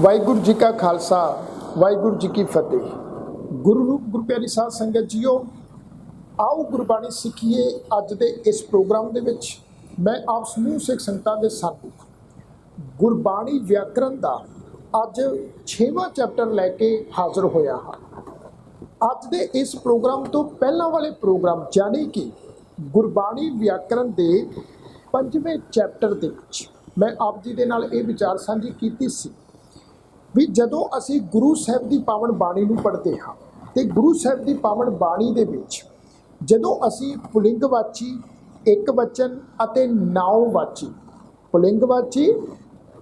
वाहिगुरू जी का खालसा वाहिगुरू जी की फतेह। गुरु रूप गुरु प्यारी साध संगत जीओ, आओ गुरबाणी सीखिए। अज के इस प्रोग्राम के विच मैं आप समूह सिख संगतां दे सन्मुख गुरबाणी व्याकरण का अज 6वां चैप्टर लैके हाज़र होया हाँ। अज के इस प्रोग्राम तो पहला वाले प्रोग्राम यानी कि गुरबाणी व्याकरण के 5वें चैप्टर के विच मैं आप जी के नाल ये विचार सांझी कीती सी भी जदों असी गुरु साहब की पावन बाणी नूं पढ़ते हाँ तो गुरु साहब की पावन बाणी दे विच जदों असी पुलिंगवाची एक वचन अते नाउवाची पुलिंगवाची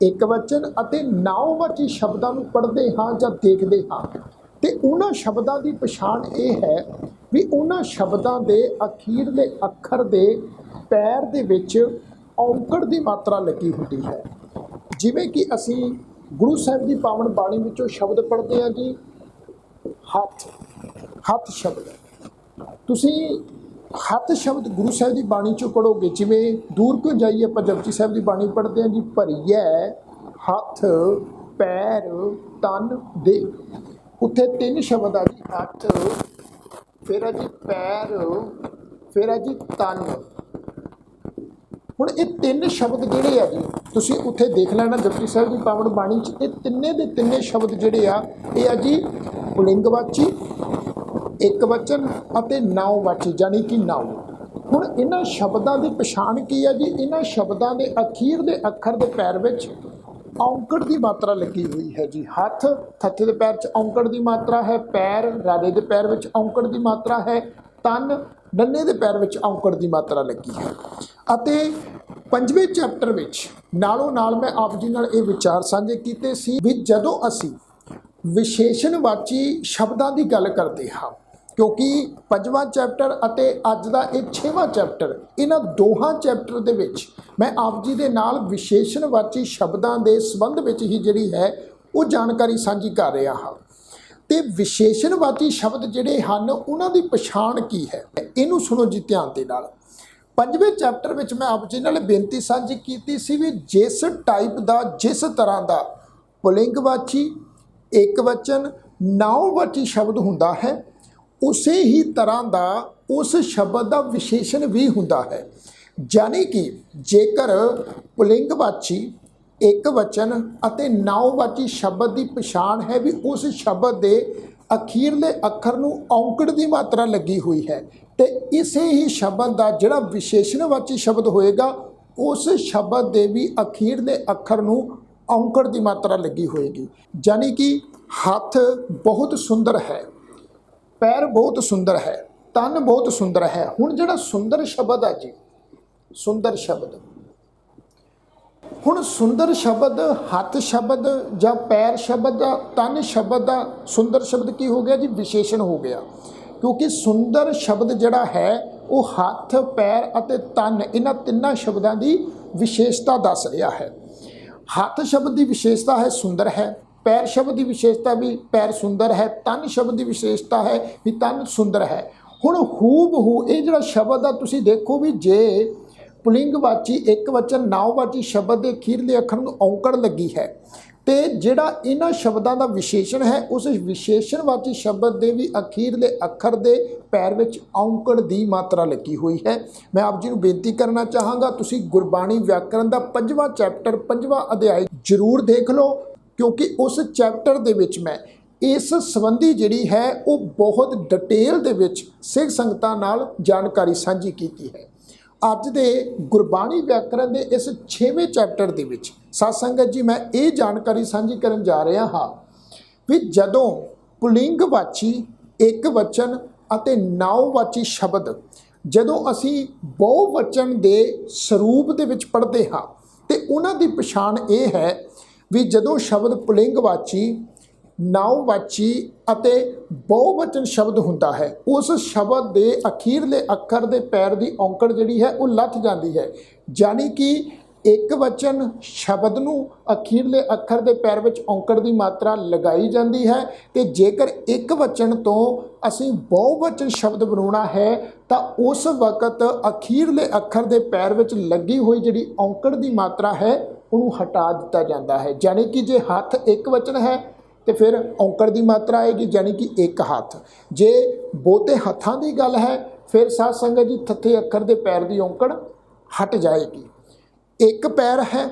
एक वचन अते नाउवाची शब्दां नूं पढ़ते हाँ जां देखते हाँ तो उन्हां शब्दां की पछाण ये है भी उन्हां शब्दां दे अखीरले अखर दे पैर दे विच औंकड़ की मात्रा लगी होती है। जिवें कि असी गुरु साहब की पावन बाणी विचों शब्द पढ़ते हैं जी, हथ हथ शब्द तुसी हथ शब्द गुरु साहब की बाणी चों पढ़ोगे। जिवें दूर क्यों जाइए आपां जपजी साहब की बाणी पढ़ते हैं जी, भरीए हथ पैर तन दे, उत्थे 3 शब्द आ जी, हथ फिर है जी पैर फिर है जी तन। हुण ये 3 शब्द जिहड़े आ जी तुसीं उत्थे देख लेना जपजी साहब की पावन बाणी च, ये तिन्ने दे तिन्ने शब्द जिहड़े आ ये जी पुलिंगवाची एक वचन अते नाउवाची यानी कि नाउ। हुण इन्हां शब्दां दी पछाण की है जी, इन्हां शब्दां दे अखीर दे अखर दे पैर विच औंकड़ की मात्रा लगी हुई है जी। हथ थत्थे दे पैर च औंकड़ की मात्रा है, पैर राजे दे पैर विच औंकड़ की मात्रा है, तन नन्हे दे पैर विच औंकड़ की मात्रा लगी है। अते 5वें चैप्टर विच नालों नाल मैं आप जी नाल ये विचार साझे कीते सी भी जदों असी विशेषणवाची शब्दां की गल करते हाँ, क्योंकि 5वां चैप्टर अते अज दा ये 6वां चैप्टर इन्हां दोहां चैप्टर दे विच मैं आप जी दे नाल विशेषणवाची शब्दां दे संबंध विच ही जिहड़ी है वो जानकारी साझी कर रहा हाँ। ते विशेषणवाची शब्द जिहड़े हन उन्हां दी पछाण की है, इहनूं सुणो जी ध्यान दे नाल। 5वें चैप्टर विच मैं आप जी नाल बेनती साझी कीती सी भी जिस टाइप का जिस तरह का पुलिंगवाची एक वचन नाउवाची शब्द हुंदा है उसे ही तरह का उस शब्द का विशेषण भी हुंदा है। यानी कि जेकर पुलिंगवाची एक वचन अते नाउवाची शब्द की पछाण है भी उस शब्द के अखीरले अखर नूं औंकड़ की मात्रा लगी हुई है तो इसे ही शब्द का जिहड़ा विशेषणवाची शब्द होएगा उस शब्द के भी अखीरले अखर नूं औंकड़ की मात्रा लगी होएगी। यानी कि हाथ बहुत सुंदर है, पैर बहुत सुंदर है, तन बहुत सुंदर है। हुण जिहड़ा सुंदर शब्द है जी, सुंदर शब्द हुण सुंदर शब्द हथ शब्द या पैर शब्द या तन शब्द का सुंदर शब्द की हो गया जी, विशेषण हो गया। क्योंकि सुंदर शब्द जिहड़ा है वो हथ पैर अते तन इन्हां 3 शब्दां की विशेषता दस रहा है। हथ शब्द की विशेषता है सुंदर है, पैर शब्द की विशेषता भी पैर सुंदर है, तन शब्द की विशेषता है भी तन सुंदर है। हुण हूबहू ये जिहड़ा शब्द आ तुसीं देखो भी जे पुलिंगवाची एक वचन नाउवाची शब्द के अखीरले अखर नूं औंकड़ लगी है तो जिहड़ा इन्हां शब्दां दा विशेषण है उस विशेषणवाची शब्द के भी अखीरले अखर दे पैर विच औंकड़ की मात्रा लगी हुई है। मैं आप जी नूं बेनती करना चाहांगा तुसीं गुरबाणी व्याकरण का 5वां चैप्टर 5वां अध्याय जरूर देख लो, क्योंकि उस चैप्टर दे विच मैं इस संबंधी जिहड़ी है वो बहुत डिटेल दे विच सिख संगतां नाल जानकारी साझी कीती है। अज दे गुरबाणी व्याकरण के इस 6वें चैप्टर दे विच साध संगत जी मैं ये जानकारी साझी करन जा रहा हाँ भी जदों पुलिंगवाची एक वचन अते नाउवाची शब्द जदों असी बहुवचन के स्वरूप दे विच पढ़ते हाँ तो उन्हां दी पछाण ये है भी जदों शब्द पुलिंगवाची नाउवाची अते बहुवचन शब्द हुंदा है उस शब्द के अखीरले अखर दे पैर की औंकड़ जिहड़ी है वो लथ जाती है। यानी कि एक वचन शब्द नूं अखीरले अखर दे पैर विच औंकड़ की मात्रा लगाई जाती है तो जेकर एक वचन तो असीं बहुवचन शब्द बनाउणा है तो उस वक्त अखीरले अखर दे पैर विच लगी हुई जिहड़ी औंकड़ की मात्रा है ਉਹਨੂੰ ਹਟਾ ਦਿੱਤਾ ਜਾਂਦਾ ਹੈ। ਜਾਣੀ ਕਿ ਜੇ ਹੱਥ ਇੱਕ ਵਚਨ ਹੈ तो फिर औंकड़ की मात्रा आएगी, यानी कि एक हाथ। जे बहुते हत्थां की गल है फिर साध संगत जी थत्थे अखर के पैर की औंकड़ हट जाएगी। एक पैर है,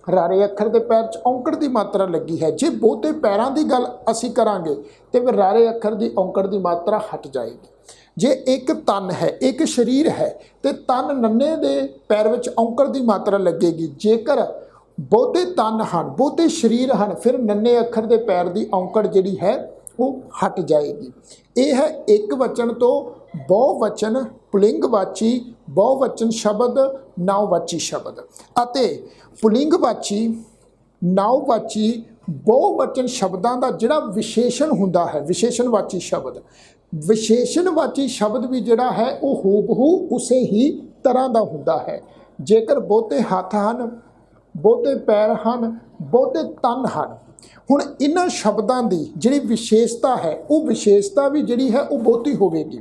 रारे अखर के पैर च औंकड़ की मात्रा लगी है। जे बहुते पैरों की गल असी करांगे तो फिर रारे अखर की औंकड़ की मात्रा हट जाएगी। जे एक तन है, एक शरीर है, तो तन नन्हे दे पैर में औंकड़ की मात्रा लगेगी। जेकर बहुते तन हैं, बहुते शरीर हैं, फिर नन्हे अखर के पैर की औंकड़ जिहड़ी है वो हट जाएगी। यह है एक वचन तो बहुवचन पुलिंगवाची बहुवचन शब्द नाउवाची शब्द अते पुलिंगवाची नाउवाची बहुवचन शब्दों का जिहड़ा विशेषण हुंदा है, विशेषणवाची शब्द, विशेषणवाची शब्द भी जिहड़ा है वो हूबहू उसे ही तरह का हुंदा है। जेकर बहुते हत्थ हैं, बहुते पैर हैं, बहुते तन हैं, हुण इन्हां शब्दों की जिहड़ी विशेषता है वो विशेषता भी जिहड़ी है वो बहुती होवेगी।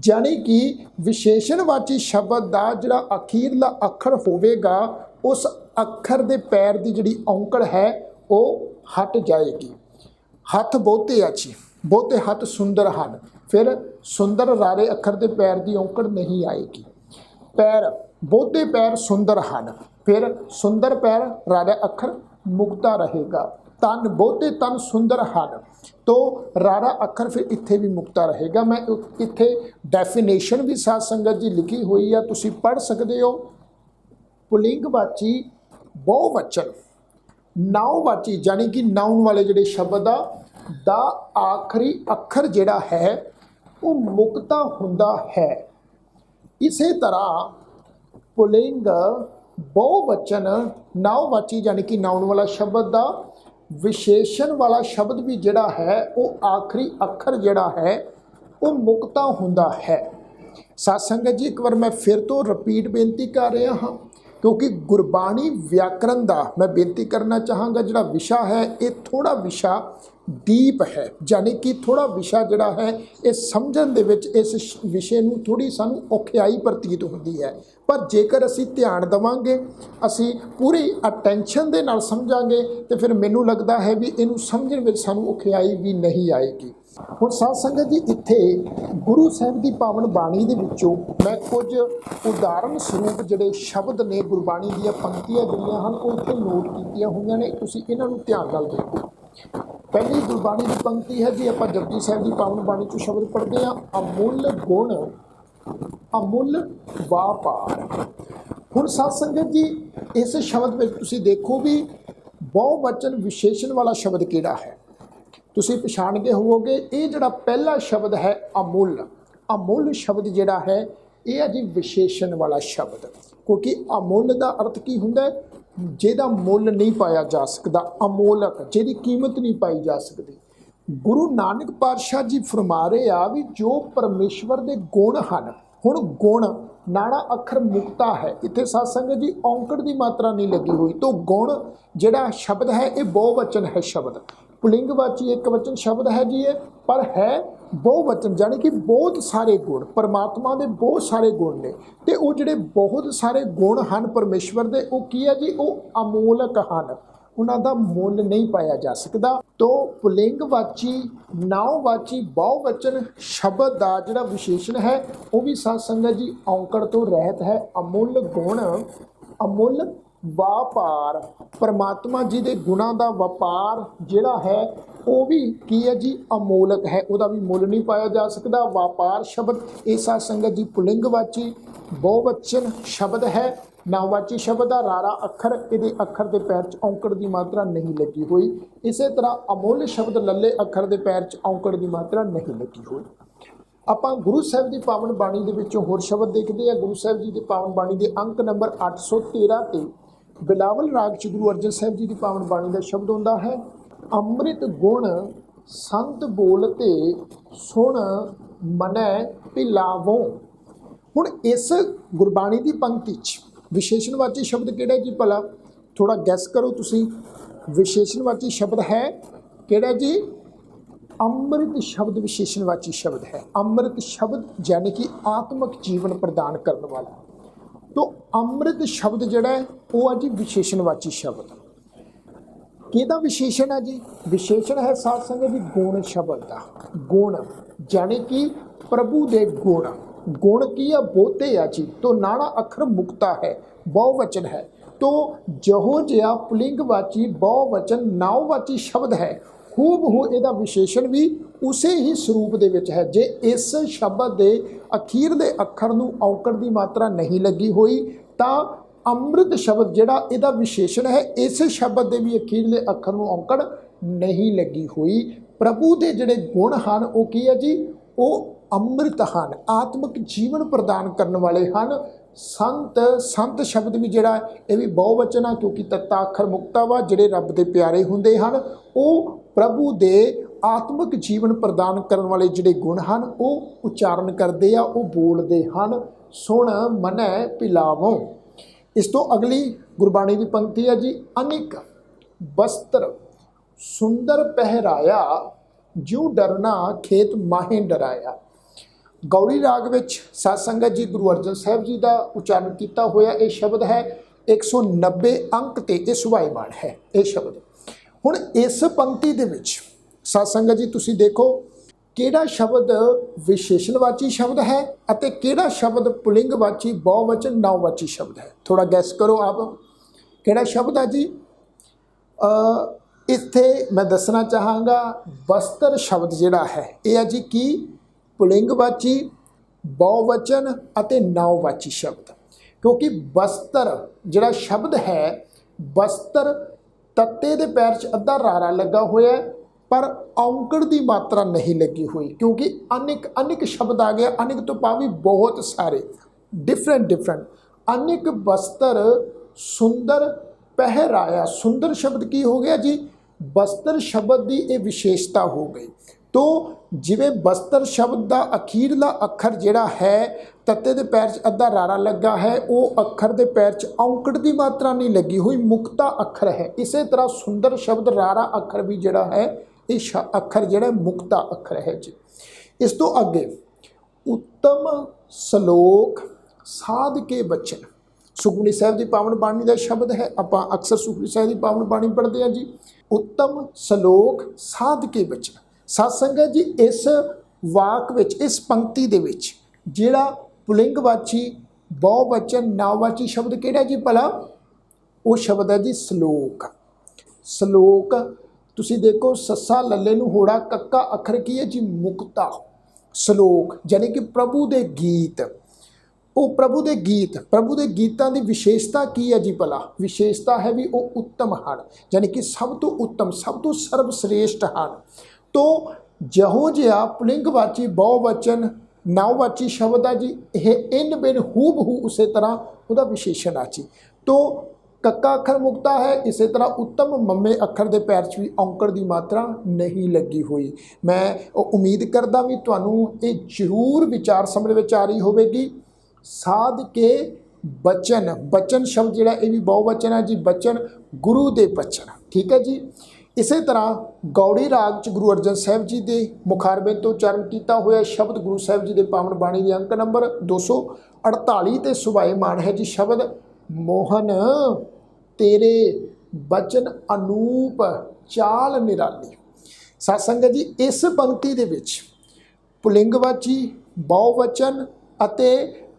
यानी कि विशेषणवाची शब्द का जिहड़ा अखीरला अखर होवेगा उस अखर के पैर की जिहड़ी औंकड़ है वो हट जाएगी। हत्थ बहुते अच्छी, बहुते हत्थ सुंदर हैं, फिर सुंदर रारे अखर के पैर की औंकड़ नहीं आएगी। पैर बहुते पैर सुंदर हैं, फिर सुंदर पैर रारा अखर मुक्ता रहेगा। तन बहुते तन सुंदर हैं तो रारा अखर फिर इत्थे भी मुक्ता रहेगा। मैं इत्थे डेफिनेशन भी साध संगत जी लिखी हुई है, तुसी पढ़ सकते हो। पुलिंगवाची बहुवचन नाउवाची यानी कि नाउन वाले जिहड़े शब्द दा आखिरी अखर जिहड़ा है वो मुक्ता हुंदा है। इसे तरह पुलिंग बहुवचन नाउवाची यानी कि नाउन वाला शब्द का विशेषण वाला शब्द भी जिहड़ा है वो आखिरी अखर जिहड़ा है वो मुक्ता हुंदा है। साध संगत जी एक बार मैं फिर तो रिपीट बेनती कर रहा हाँ, क्योंकि गुरबाणी व्याकरण का मैं बेनती करना चाहांगा जिहड़ा विशा है ये थोड़ा विशा डीप है, यानी कि थोड़ा विशा जिहड़ा है ये समझण दे विच इस विषय नूं थोड़ी सानूं औखियाई प्रतीत होंदी है। पर जेकर असी ध्यान देवांगे, असी पूरी अटैंशन दे नाल समझांगे तो फिर मैनूं लगदा है भी इनूं समझण विच सानूं औखियाई भी नहीं आएगी। हुण साध संगत जी इत्थे गुरु साहिब की पावन बाणी दे विचों मैं कुछ उदाहरण स्वरूप जिहड़े शब्द ने गुरबाणी दीयां पंक्तियां जिहड़ियां हन वो इत्थे नोट कीतियां होईयां ने, तुसीं इन्हां नूं ध्यान नाल देखो। पहली गुरबाणी की पंक्ति है जी, आपां जपजी साहिब की पावन बाणी चों शब्द पढ़ते हैं, अमुल गुण अमुल वापार। हुण साध संगत जी इस शब्द में तुसीं देखो भी बहुवचन विशेषण वाला शब्द किहड़ा है, तुसीं पछाण गए होवोगे। ये जिहड़ा पहला शब्द है अमुल, अमुल शब्द जिहड़ा है ये है जी विशेषण वाला शब्द, क्योंकि अमुल का अर्थ की हुंदा है जिहदा मुल नहीं पाया जा सकता, अमोलक जिहदी कीमत नहीं पाई जा सकती। गुरु नानक पातशाह जी फरमा रहे आ भी जो परमेश्वर के गुण हैं, हुण गुण नाड़ा अखर मुक्ता है, इत्थे साध संगत जी औंकड़ की मात्रा नहीं लगी हुई, तो गुण जिहड़ा शब्द है ये बहुवचन है शब्द। पुलिंगवाची एक वचन शब्द है जी ये, पर है बहुवचन यानी कि बहुत सारे गुण परमात्मा के बहुत सारे गुण ने, तो वो जिहड़े बहुत सारे गुण हैं परमेश्वर के वो की है जी वो अमोलक हैं, उन्होंने मुल नहीं पाया जा सकता। तो पुलिंगवाची नाउवाची बहुवचन शब्द का जिहड़ा विशेषण है वो भी साध संगत जी औंकड़ तो रहत है। अमुल गुण अमुल व्यापार, परमात्मा जी के गुणों का व्यापार जिहड़ा है वो भी की है जी अमोलक है, वह भी मुल नहीं पाया जा सकता। व्यापार शब्द ये साध संगत जी पुलिंगवाची बहुवचन शब्द है। नाउवाची शब्द रारा अखर, ये अखर के पैर च औंकड़ की मात्रा नहीं लगी हुई। इस तरह अमुल शब्द लले अखर के पैर च औंकड़ की मात्रा नहीं लगी हुई। आपां गुरु साहिब की पावन बाणी दे विचों होर शब्द देखते हैं। गुरु साहिब जी की पावन बाणी के अंक नंबर 813 ते बिलावल राग च गुरु अर्जन साहिब जी की पावन बाणी का शब्द होंदा है, अमृत गुण संत बोलते सुन मनै पिलावों। हुण इस गुरबाणी की पंक्ति विशेषणवाची शब्द किहड़ा जी भला, थोड़ा गैस करो तुसीं। विशेषणवाची शब्द है किहड़ा जी, अमृत शब्द विशेषणवाची शब्द है। अमृत शब्द यानी कि आत्मक जीवन प्रदान करने वाला, तो अमृत शब्द जिहड़ा है वो है जी विशेषणवाची शब्द। किहदा विशेषण है जी? विशेषण है साध संगत जी गुण शब्द का। गुण यानी कि प्रभु दे गुण। गुण की है बहुते है जी। तो नाना अखर मुक्ता है, बहुवचन है। तो जहो जिहा पुलिंगवाची बहुवचन नाववाची शब्द है, हूबहू इहदा विशेषण भी उसे ही स्वरूप दे विच है। जे इस शब्द के अखीर दे अखर नूं औंकड़ की मात्रा नहीं लगी हुई तां अमृत शब्द जिहड़ा इहदा विशेषण है इस शब्द के भी अखीरले अखर नूं औंकड़ नहीं लगी हुई। प्रभु के जिहड़े गुण हैं वो की है जी? वो अमृत हैं, आत्मिक जीवन प्रदान करने वाले हैं। संत संत शब्द भी जिहड़ा ये भी बहुवचन है क्योंकि तत्ता अखर मुक्ता वा जिहड़े रब दे प्यारे हुंदे हैं वो प्रभु दे आत्मिक जीवन प्रदान करने वाले जिहड़े गुण हैं वो उच्चारण करते आ, वो बोलते हैं। सुण मनै पिलावों। इस तो अगली गुरबाणी की पंक्ति है जी, अनिक वस्त्र सुंदर पहराया जो डरना खेत माहे डराया। गौड़ी राग विच साध संगत जी गुरु अर्जन साहब जी का उच्चारण किया होया ये शब्द है। 190 अंक ते ये सुभाईमान है ये शब्द। हुण इस पंक्ति दे विच साध संगत जी तुसीं देखो किहड़ा शब्द विशेषणवाची शब्द है अते किहड़ा शब्द पुलिंगवाची बहुवचन नाववाची शब्द है। थोड़ा गैस करो आप किहड़ा शब्द है जी? इत्थे मैं दसना चाहांगा वस्त्र शब्द जिहड़ा है यह है जी कि पुलिंगवाची बहुवचन अते नाववाची शब्द। क्योंकि वस्त्र जिहड़ा शब्द है वस्त्र तत्ते दे पैर च अद्धा रारा लगा होया पर औंकड़ की मात्रा नहीं लगी हुई क्योंकि अनेक अनेक शब्द आ गया। अनेक तो भावी बहुत सारे डिफरेंट अनेक वस्त्र सुंदर पहराया। सुंदर शब्द की हो गया जी? वस्त्र शब्द की ये विशेषता हो गई। तो जिवें वस्त्र शब्द का अखीरला अखर जिहड़ा है तत्ते दे पैर च अद्धा रारा लगा है वो अखर दे पैर च औंकड़ की मात्रा नहीं लगी हुई, मुक्ता अखर है। इसे तरह सुंदर शब्द रारा अखर भी जिहड़ा है ये अखर जिहड़ा मुक्ता अखर है जी। इस तो अगे उत्तम श्लोक साध के बचन सुखमनी साहिब की पावन बाणी का शब्द है। आपां अक्सर सुखमनी साहिब की पावन बाणी पढ़ते हैं जी। उत्तम श्लोक साध के बचन। साध संगत जी इस वाक विच इस पंक्ति दे विच जिहड़ा पुलिंगवाची बहुवचन नाववाची शब्द किहड़ा जी भला? वो शब्द है जी श्लोक। श्लोक तुसी देखो सस्सा लल्ले नूं होड़ा कक्का अखर की है जी मुक्ता। श्लोक यानी कि प्रभु दे गीत। वो प्रभु दे गीत प्रभु दे गीतां दी विशेषता की है जी भला? विशेषता है भी वो उत्तम हैं यानी कि सब तो उत्तम सब तो सर्वश्रेष्ठ हैं। तो जहो जिहा पुलिंगवाची बहुवचन नाववाची शब्द आ जी यह इन बिन हूबहू उसे तरह उसका विशेषण आ जी। तो कक्का अखर मुक्ता है इसे तरह उत्तम मम्मे अखर के पैर च भी औंकड़ की मात्रा नहीं लगी हुई। मैं उम्मीद करदा भी तुहानूं ये जरूर विचार समझ विच आ रही होवेगी। साध के बचन बचन शब्द जिहड़ा ये भी बहुवचन है जी। बचन गुरु दे बचन ठीक है जी। इसे तरह गौड़ी राग च गुरु अर्जन साहब जी के मुखारबे तो उच्चारण किया हुआ शब्द गुरु साहब जी के पावन बाणी के अंक नंबर 248 ते सुभाईमान है जी शब्द मोहन तेरे बचन अनूप चाल निराली। साध संगत जी इस पंक्ति दे विच पुलिंगवाची बहुवचन अते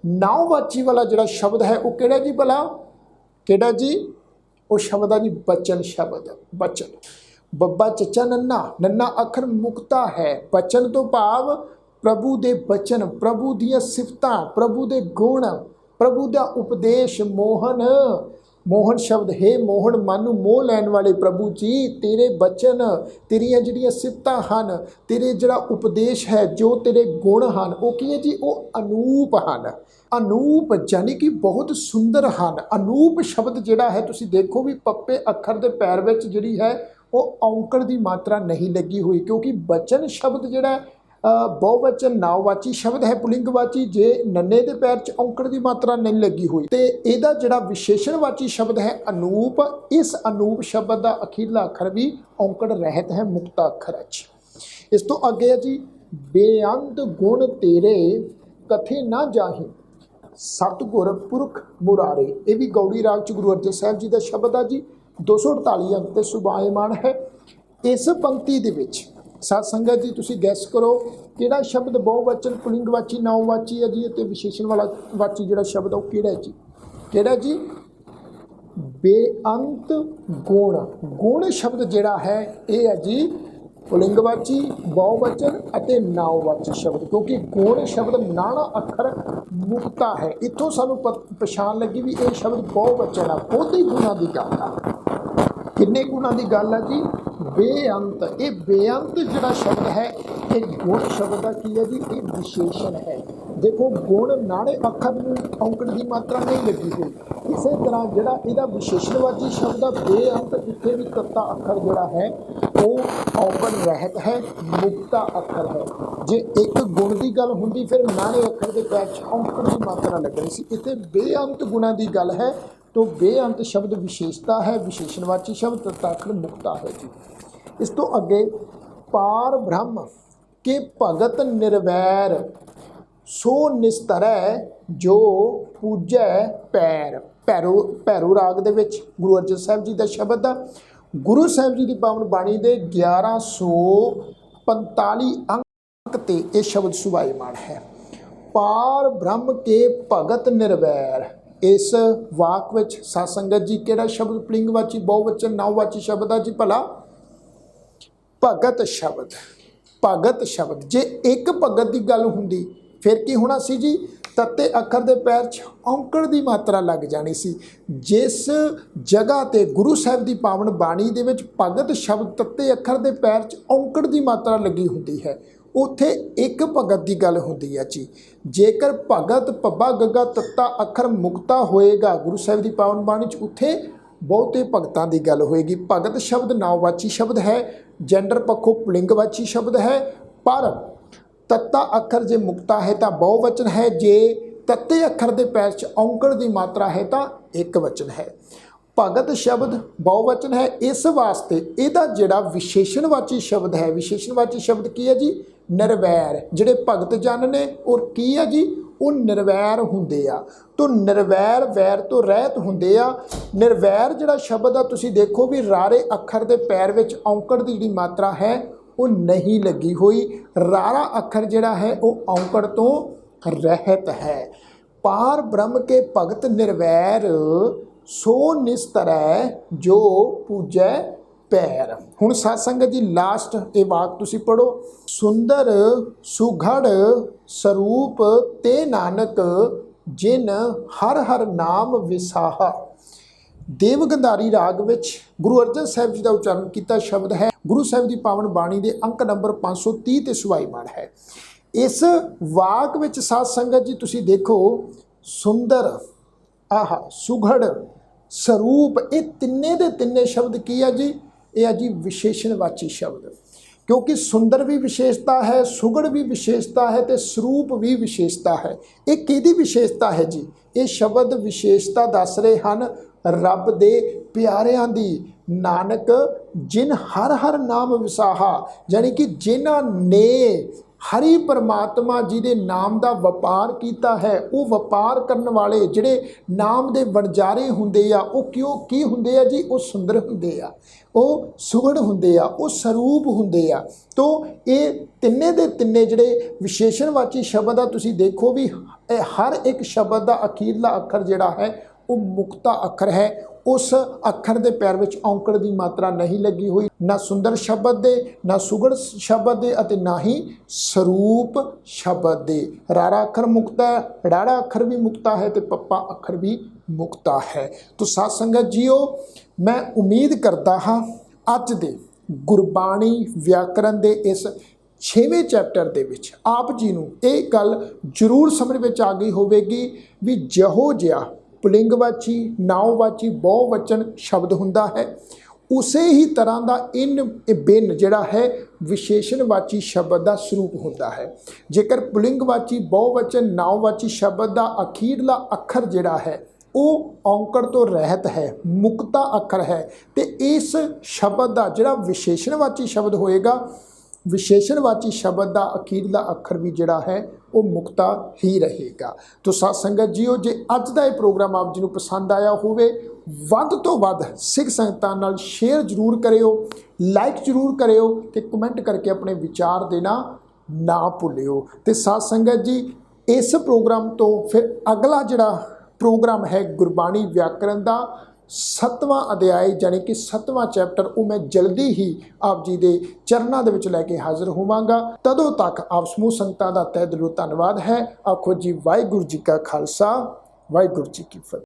नाववाची वाला जिहड़ा शब्द है वो किहड़ा जी भला? किहड़ा जी? वो शब्द है जी बचन शब्द। बचन बब्बा चचा नन्ना नन्ना अखर मुक्ता है। बचन तो भाव प्रभु दे बचन प्रभु दियां सिफतां प्रभु दे गुण प्रभु दा उपदेश। मोहन मोहन शब्द है मोहन मन मोह लैन वाले प्रभु जी तेरे बचन तेरियां जिहड़ियां सिफतां हन तेरे जिहड़ा उपदेश है जो तेरे गुण हन वो की है जी? वो अनूप हन। अनूप यानी कि बहुत सुंदर हैं। अनूप शब्द जिहड़ा है तुसीं देखो भी पप्पे अखर के पैर विच जिहड़ी है वो औंकड़ की मात्रा नहीं लगी हुई क्योंकि बचन शब्द जिहड़ा बहुवचन नाववाची शब्द है पुलिंगवाची जे नन्ने के पैर च औंकड़ की मात्रा नहीं लगी हुई। तो यदा जिहड़ा विशेषणवाची शब्द है अनूप इस अनूप शब्द का अखीरला अखर भी औंकड़ रहत है मुक्ता अखर है। इस तो अगे है जी बेअंत गुण तेरे कथे ना जाही सतगुर पुरख मुरारे, ये भी गौड़ी राग च गुरु अर्जन साहब जी का शब्द है जी। 248 अंक ते सुभायमान है। इस पंक्ति दे विच साध संगत जी तुसी गैस करो किहड़ा शब्द बहुवचन पुलिंगवाची नाउवाची है जी, ते विशेषण वाला वाची जिहड़ा शब्द है वो किहड़ा जी? किहड़ा जी? बेअंत गुण। गुण शब्द जिहड़ा है ये है जी पुलिंगवाची, बहुवचन अते नाउवाची शब्द, क्योंकि गुण शब्द नाना अखर मुक्ता है। इत्थों सानू पछाण लगी भी ये शब्द बहुवचन है, बहुते गुणां दी गल है। किन्ने गुणां दी गल है जी? बेअंत। ये बेअंत जिहड़ा शब्द है ये गुण शब्द का की है जी? ये विशेषण है। देखो गुण नाने अखर नूं औंकड़ की मात्रा नहीं लगी हुई, इस तरह जिहड़ा इहदा विशेषणवाची शब्द बेअंत, इत्थे भी तत्ता अखर जिहड़ा है वो औंकड़ रहत है, मुक्ता अखर है। जे एक गुण की गल हुंदी फिर नाने अखर के पैर च औंकड़ की मात्रा लगनी सी, इत्थे बेअंत गुणां की गल है। तो बेअंत शब्द विशेषता है, विशेषणवाची शब्द तत्ता अखर मुक्ता है जी। इस तो अगे पार ब्रह्म के भगत निर्वैर सो निस्तरै जो पूजै पैर। भैरो राग दे विच गुरु अर्जन साहब जी का शब्द है। गुरु साहब जी की पावन बाणी के 1145 अंक ते ये शब्द सुभायमान है। पार ब्रह्म के भगत निर्वैर, इस वाक विच साध संगत जी किहड़ा शब्द पुलिंगवाची बहुवचन नाउवाची शब्द है जी? भला भगत शब्द। भगत शब्द जे एक भगत की गल हुंदी फिर की होना सी जी? तत्ते अखर के पैर च औंकड़ की मात्रा लग जानी सी। जिस जगह ते गुरु साहब की पावन बाणी दे विच भगत शब्द तत्ते अखर के पैर च औंकड़ की मात्रा लगी हुंदी है, उत्थे एक भगत की गल हुंदी है जी। जेकर भगत पब्बा गग्गा तत्ता अखर मुक्ता होएगा गुरु साहब की पावन बाणी च, उत्थे बहुते भगतां की गल होएगी। भगत शब्द नाउवाची शब्द है, जेंडर पक्षों पुलिंगवाची शब्द है, पर तत्ता अखर जे मुक्ता है तो बहुवचन है, जे तत्ते अखर के पैर च औंकड़ की मात्रा है तो एक वचन है। भगत शब्द बहुवचन है, इस वास्ते इहदा जिहड़ा विशेषणवाची शब्द है, विशेषणवाची शब्द की है जी? निर्वैर। जिहड़े भगत जन ने और की है जी? वो निर्वैर हुंदे आ। तो निर्वैर वैर तो रहत हुंदे आ। निर्वैर जिहड़ा शब्द आ तुसीं देखो भी रारे अखर के पैर विच औंकड़ की जिहड़ी मात्रा है वो नहीं लगी हुई। रारा अखर जिहड़ा है वो औंकड़ तो रहत है। पार ब्रह्म के भगत निर्वैर सो निस्तरै जो पूजै पैर। हुण साध संगत जी लास्ट ये वाक तुसीं पढ़ो। सुंदर सुघड़ स्वरूप ते नानक जिन हर हर नाम विसाहा। देवगंधारी राग विच गुरु अर्जन साहब जी का उच्चारण किया शब्द है। गुरु साहब की पावन बाणी के अंक नंबर 530 ते सुभायमान है। इस वाक विच साध संगत जी तुसीं देखो सुंदर, आहा, सुघड़, स्वरूप, ये तिन्ने दे तिन्ने शब्द की है जी? ये है जी विशेषणवाची शब्द, क्योंकि सुंदर भी विशेषता है, सुघड़ भी विशेषता है, तो स्वरूप भी विशेषता है। ये किहदी विशेषता है जी? ये शब्द विशेषता दस रहे हैं रब दे प्यारियां दी। नानक जिन हर हर नाम विसाहा, यानी कि जिन्हां ने हरि परमात्मा जी के नाम का वपार किया है, वो वपार करने वाले जिहड़े नाम के वणजारे हुंदे आ, वो क्यों की हुंदे आ जी? वो सुंदर हुंदे आ, वो सुघड़ हुंदे आ, वो स्वरूप हुंदे आ। तो ये तिन्ने दे तिन्ने जिहड़े विशेषणवाची शब्द आ तुसीं देखो भी हर एक शब्द का अखीरला अखर जिहड़ा है वो मुक्ता अखर है। उस अखर के पैर में औंकड़ की मात्रा नहीं लगी हुई, ना सुंदर शब्द दे, ना सुघड़ शब्द दे, अते ना ही स्वरूप शब्द दे। रारा अखर मुक्ता है, राड़ा अखर भी मुक्ता है, तो पप्पा अखर भी मुक्ता है। तो साध संगत जीओ, मैं उम्मीद करता हाँ अज दे गुरबाणी व्याकरण के इस 6वें चैप्टर दे विच आप जी नूं ये गल जरूर समझ में आ गई होवेगी भी जहो जिहा पुलिंगवाची नाउवाची बहुवचन शब्द हुंदा है, उसे ही तरह का इन बिन जिहड़ा है विशेषणवाची शब्द का स्वरूप होता है। जेकर पुलिंगवाची बहुवचन नाउवाची शब्द का अखीरला अखर जिहड़ा है वो औंकड़ तो रहत है, मुक्ता अखर है, तो इस शब्द का जिहड़ा विशेषणवाची शब्द होएगा, विशेषणवाची शब्द का अखीरला अखर भी जिहड़ा है ਉਹ ਮੁਕਤਾ ਹੀ ਰਹੇਗਾ। ਤੋ ਸਾਧ ਸੰਗਤ ਜੀਓ, ਜੇ ਅੱਜ ਦਾ ਇਹ ਪ੍ਰੋਗਰਾਮ ਆਪ ਜੀ ਨੂੰ ਪਸੰਦ ਆਇਆ ਹੋਵੇ, ਵੱਧ ਤੋਂ ਵੱਧ ਸਿੱਖ ਸੰਗਤਾਂ ਨਾਲ ਸ਼ੇਅਰ ਜ਼ਰੂਰ ਕਰਿਓ, ਲਾਈਕ ਜ਼ਰੂਰ ਕਰਿਓ ਤੇ ਕਮੈਂਟ ਕਰਕੇ ਆਪਣੇ ਵਿਚਾਰ ਦੇਣਾ ਨਾ ਭੁੱਲਿਓ। ਤੇ ਸਾਧ ਸੰਗਤ ਜੀ, ਇਸ ਪ੍ਰੋਗਰਾਮ ਤੋਂ ਫਿਰ ਅਗਲਾ ਜਿਹੜਾ ਪ੍ਰੋਗਰਾਮ ਹੈ ਗੁਰਬਾਣੀ ਵਿਆਕਰਨ ਦਾ 7ਵਾਂ ਅਧਿਆਇ ਯਾਨੀ ਕਿ 7ਵਾਂ ਚੈਪਟਰ, ਉਹ ਮੈਂ ਜਲਦੀ ਹੀ ਆਪ ਜੀ ਦੇ ਚਰਨਾਂ ਦੇ ਵਿੱਚ ਲੈ ਕੇ ਹਾਜ਼ਰ ਹੋਵਾਂਗਾ। ਤਦੋਂ ਤੱਕ ਆਪ ਸਮੂਹ ਸੰਗਤਾਂ ਦਾ ਤਹਿ ਦਿਲੋਂ ਧੰਨਵਾਦ ਹੈ। ਆਖੋ ਜੀ ਵਾਹਿਗੁਰੂ ਜੀ ਕਾ ਖਾਲਸਾ, ਵਾਹਿਗੁਰੂ ਜੀ ਕੀ ਫਤਿਹ।